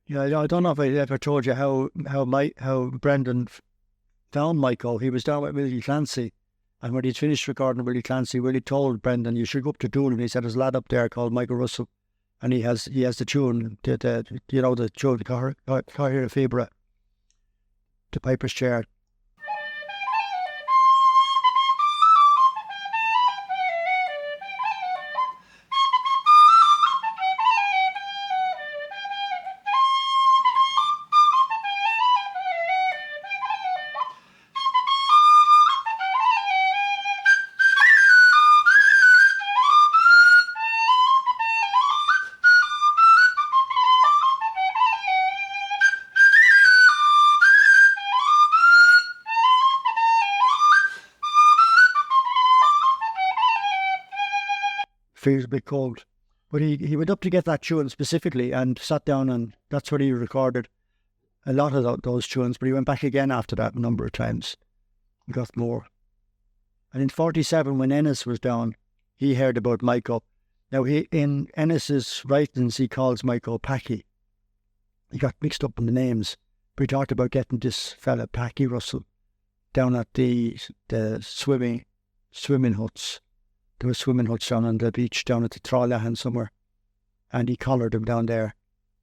Yeah, I don't know if I ever told you how Breandán found Michael. He was down with Willie Clancy, and when he'd finished recording Willie Clancy, Willie told Breandán, "You should go up to Doolin." He said, "There's a lad up there called Michael Russell, and he has the tune, the tune, Coir Fibra, the Piper's Chair." Feels a bit cold. But he went up to get that tune specifically and sat down, and that's where he recorded a lot of those tunes. But he went back again after that a number of times and got more. And in 47, when Ennis was down, he heard about Michael. Now, in Ennis's writings, he calls Michael Packie. He got mixed up in the names, but he talked about getting this fella, Packie Russell, down at the swimming huts. There were swimming huts down on the beach, down at the Trollahan somewhere. And he collared him down there.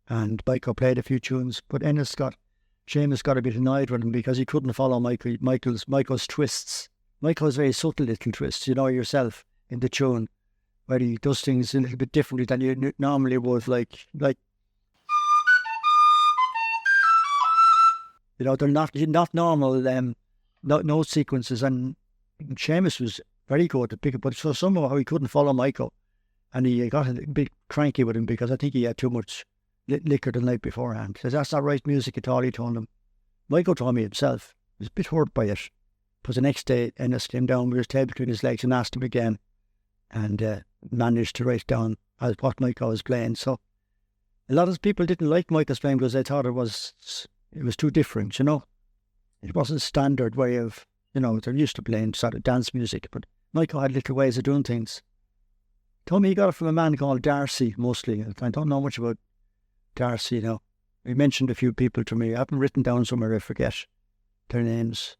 And Michael played a few tunes, but Séamus got a bit annoyed with him because he couldn't follow Michael's twists. Michael has very subtle little twists, you know yourself, in the tune, where he does things a little bit differently than you normally would, like they're not normal note sequences. And Séamus was very good at picking, but so somehow he couldn't follow Michael, and he got a bit cranky with him because I think he had too much liquor the night beforehand. Says, "That's not right music at all," he told him. Michael told me himself. He was a bit hurt by it. Because the next day, Ennis came down with his tail between his legs and asked him again, and managed to write down what Michael was playing. So a lot of people didn't like Michael's playing because they thought it was too different, you know. It wasn't a standard way of, they're used to playing sort of dance music, but Michael had little ways of doing things. Told me he got it from a man called Darcy, mostly. I don't know much about Darcy, He mentioned a few people to me. I haven't written down somewhere, I forget their names.